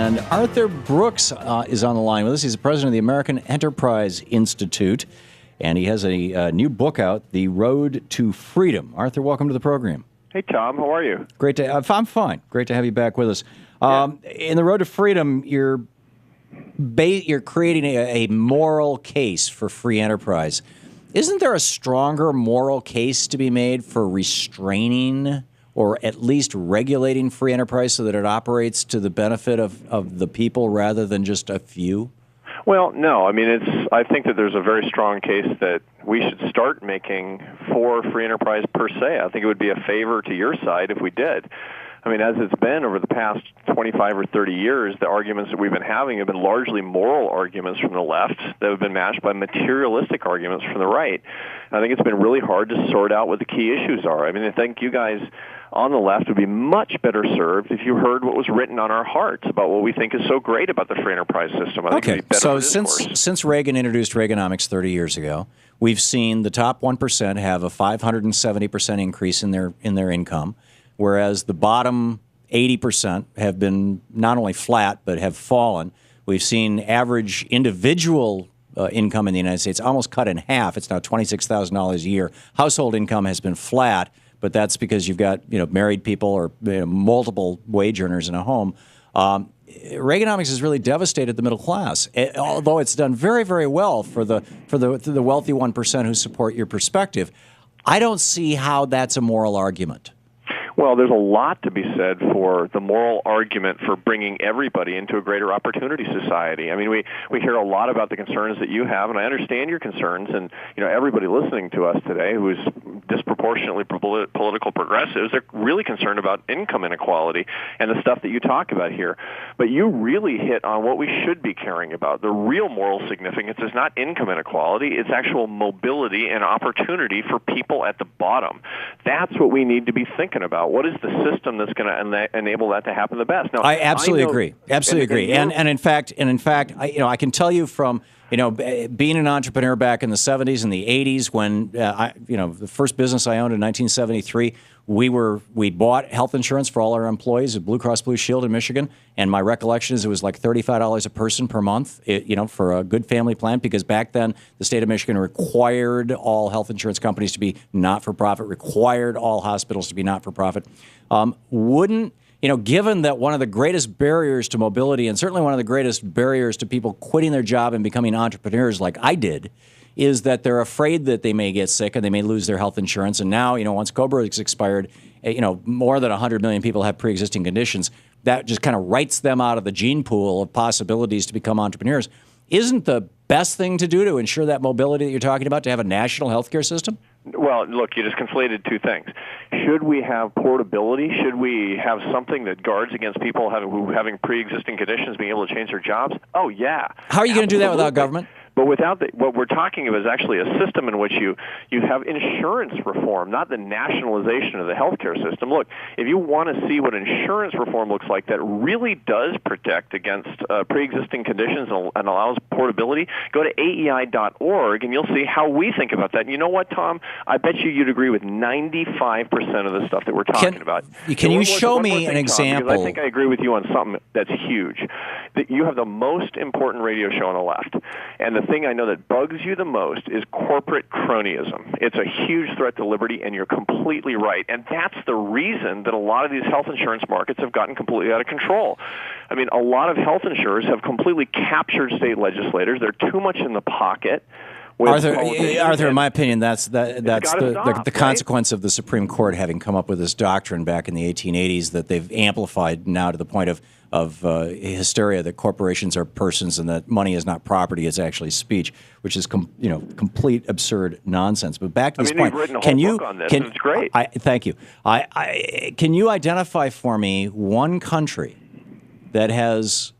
And Arthur Brooks is on the line with us. He's the president of the American Enterprise Institute, and he has a new book out, The Road to Freedom. Arthur, welcome to the program. Hey, Tom. How are you? Great to. I'm fine. Great to have you back with us. In The Road to Freedom, you're creating a moral case for free enterprise. Isn't there a stronger moral case to be made for restraining or at least regulating free enterprise so that it operates to the benefit of the people rather than just a few? Well, no. I mean, I think that there's a very strong case that we should start making for free enterprise per se. I think it would be a favor to your side if we did. I mean, as it's been over the past 25 or 30 years, the arguments that we've been having have been largely moral arguments from the left that have been matched by materialistic arguments from the right. And I think it's been really hard to sort out what the key issues are. I mean, I think you guys on the left would be much better served if you heard what was written on our hearts about what we think is so great about the free enterprise system. I think it'd be better so for since Reagan introduced Reaganomics 30 years ago, we've seen the top 1% have a 570% increase in their income, whereas the bottom 80% have been not only flat but have fallen. We've seen average individual income in the United States almost cut in half. It's now $26,000 a year. Household income has been flat, but that's because you've got married people or multiple wage earners in a home. Reaganomics has really devastated the middle class, although it's done very, very well for the wealthy 1% who support your perspective. I don't see how that's a moral argument. Well, there's a lot to be said for the moral argument for bringing everybody into a greater opportunity society. I mean, we hear a lot about the concerns that you have, and I understand your concerns. And everybody listening to us today who is disproportionately political progressives, they're really concerned about income inequality and the stuff that you talk about here. But you really hit on what we should be caring about. The real moral significance is not income inequality; it's actual mobility and opportunity for people at the bottom. That's what we need to be thinking about. What is the system that's going to enable that to happen the best? Now, I absolutely agree. Absolutely agree. And in fact, I can tell you from being an entrepreneur back in the 70s and the 80s when the first business I owned in 1973, we bought health insurance for all our employees at Blue Cross Blue Shield in Michigan, and my recollection is it was like $35 a person per month, for a good family plan, because back then the state of Michigan required all health insurance companies to be not-for-profit, required all hospitals to be not-for-profit. Given that one of the greatest barriers to mobility and certainly one of the greatest barriers to people quitting their job and becoming entrepreneurs like I did is that they're afraid that they may get sick and they may lose their health insurance. And now, once COBRA is expired, more than 100 million people have pre-existing conditions. That just kind of writes them out of the gene pool of possibilities to become entrepreneurs. Isn't the best thing to do to ensure that mobility that you're talking about to have a national healthcare system? Well, look, you just conflated two things. Should we have portability? Should we have something that guards against people having pre-existing conditions being able to change their jobs? Oh, yeah. How are you going to do that without government? But without what we're talking of is actually a system in which you have insurance reform, not the nationalization of the healthcare system. Look, if you want to see what insurance reform looks like that really does protect against pre-existing conditions and allows portability, go to AEI.org and you'll see how we think about that. And you know what, Tom? I bet you'd agree with 95% of the stuff that we're talking about. Can you show me an example? Tom, I think I agree with you on something that's huge. That you have the most important radio show on the left, and the thing I know that bugs you the most is corporate cronyism. It's a huge threat to liberty, and you're completely right. And that's the reason that a lot of these health insurance markets have gotten completely out of control. I mean, a lot of health insurers have completely captured state legislators. They're too much in the pocket. Arthur, in my opinion, that's the consequence right? of the Supreme Court having come up with this doctrine back in the 1880s that they've amplified now to the point of hysteria that corporations are persons and that money is not property, it's actually speech, which is complete absurd nonsense. But back to this point, you've written a whole book on this. It's great. Thank you. Can you identify for me one country that has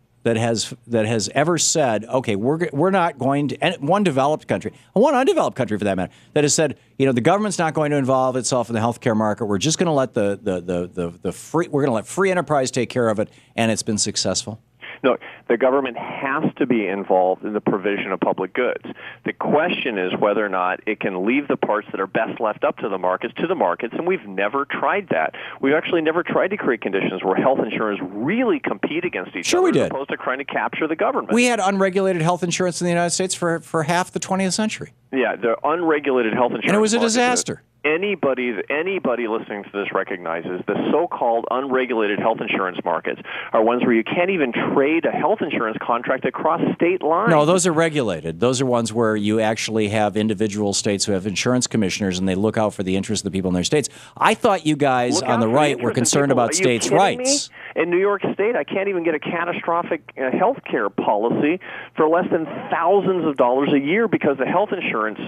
ever said, okay, we're not going to, and one developed country, and one undeveloped country for that matter, that has said, the government's not going to involve itself in the healthcare market. We're just going to let we're going to let free enterprise take care of it, and it's been successful? No, the government has to be involved in the provision of public goods. The question is whether or not it can leave the parts that are best left up to the markets, and we've never tried that. We've actually never tried to create conditions where health insurers really compete against each Sure other we did. as opposed to trying to capture the government. We had unregulated health insurance in the United States for half the 20th century. Yeah, the unregulated health insurance. And it was a market, disaster. Anybody listening to this recognizes the so-called unregulated health insurance markets are ones where you can't even trade a health insurance contract across state lines. No, those are regulated. Those are ones where you actually have individual states who have insurance commissioners, and they look out for the interests of the people in their states. I thought you guys on the right were concerned about states' rights. In New York State, I can't even get a catastrophic health care policy for less than thousands of dollars a year because the health insurance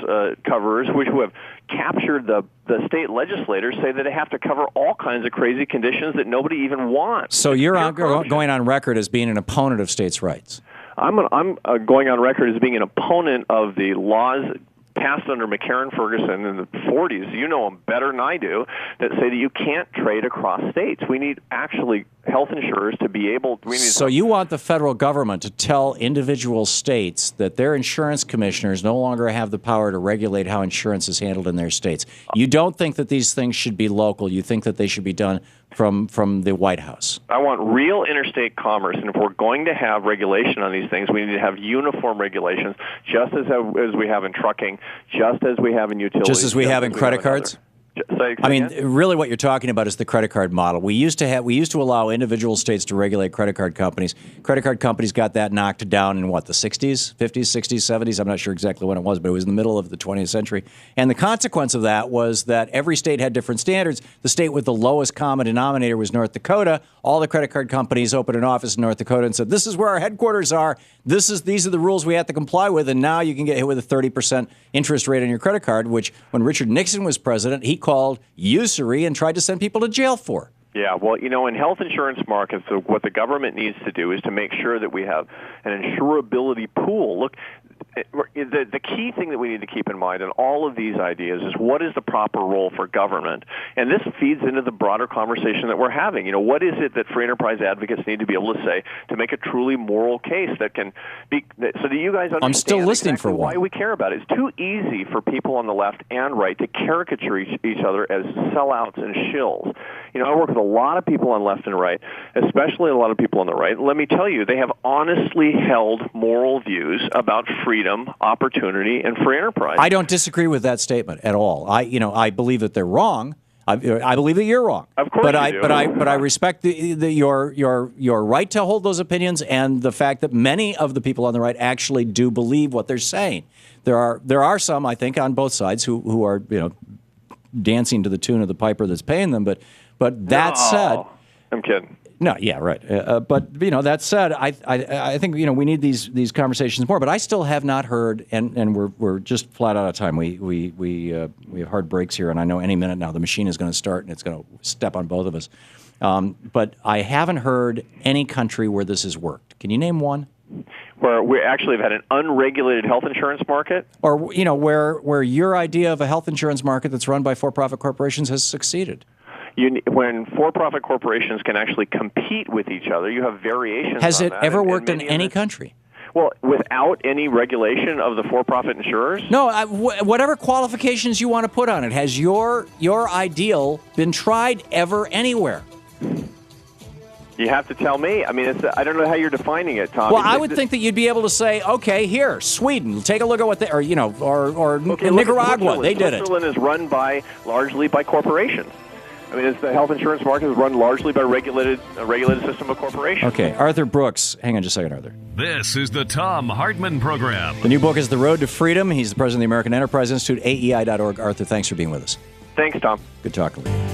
coverers, who have captured the state legislators, say that they have to cover all kinds of crazy conditions that nobody even wants. So you're going on record as being an opponent of states' rights. I'm going on record as being an opponent of the laws passed under McCarran-Ferguson in the 40s, you know them better than I do, that say that you can't trade across states. We need actually health insurers to be able to... So you want the federal government to tell individual states that their insurance commissioners no longer have the power to regulate how insurance is handled in their states. You don't think that these things should be local. You think that they should be done from the White House. I want real interstate commerce, and if we're going to have regulation on these things, we need to have uniform regulations, just as we have in trucking, just as we have in utilities. Just as we have in credit cards? I mean, really what you're talking about is the credit card model. We used to allow individual states to regulate credit card companies. Credit card companies got that knocked down in, the 60s, 50s, 60s, 70s? I'm not sure exactly when it was, but it was in the middle of the 20th century. And the consequence of that was that every state had different standards. The state with the lowest common denominator was North Dakota. All the credit card companies opened an office in North Dakota and said, this is where our headquarters are. These are the rules we have to comply with. And now you can get hit with a 30% interest rate on your credit card, which when Richard Nixon was president, he called usury and tried to send people to jail for. Yeah, well, in health insurance markets, what the government needs to do is to make sure that we have an insurability pool. Look, the key thing that we need to keep in mind in all of these ideas is what is the proper role for government? And this feeds into the broader conversation that we're having. What is it that free enterprise advocates need to be able to say to make a truly moral case that can be, so that you guys understand I'm still listening exactly for one. Why we care about it. It's too easy for people on the left and right to caricature each other as sellouts and shills. I work with a lot of people on left and right, especially a lot of people on the right. Let me tell you, they have honestly held moral views about freedom, opportunity, and free enterprise. I don't disagree with that statement at all. I believe that they're wrong. I believe that you're wrong. Of course you do. But I respect your right to hold those opinions and the fact that many of the people on the right actually do believe what they're saying. There are some, I think, on both sides who are dancing to the tune of the piper that's paying them. But that said, I'm kidding. No, yeah, right. But that said, I think we need these conversations more. But I still have not heard, and we're just flat out of time. We have hard breaks here, and I know any minute now the machine is going to start and it's going to step on both of us. But I haven't heard any country where this has worked. Can you name one? Where we actually have had an unregulated health insurance market? Or, where your idea of a health insurance market that's run by for-profit corporations has succeeded? When for-profit corporations can actually compete with each other, you have variations. Has on it that, ever worked in any country? Well, without any regulation of the for-profit insurers? No, whatever qualifications you want to put on it. Has your ideal been tried ever anywhere? You have to tell me. I mean, I don't know how you're defining it, Tom. Well, I would think that you'd be able to say, okay, here, Sweden, take a look at what they, or Nicaragua, they did it. Switzerland is run largely by corporations. I mean, the health insurance market is run largely by a regulated system of corporations. Okay, Arthur Brooks. Hang on just a second, Arthur. This is the Thom Hartmann Program. The new book is The Road to Freedom. He's the president of the American Enterprise Institute, AEI.org. Arthur, thanks for being with us. Thanks, Tom. Good talking with you.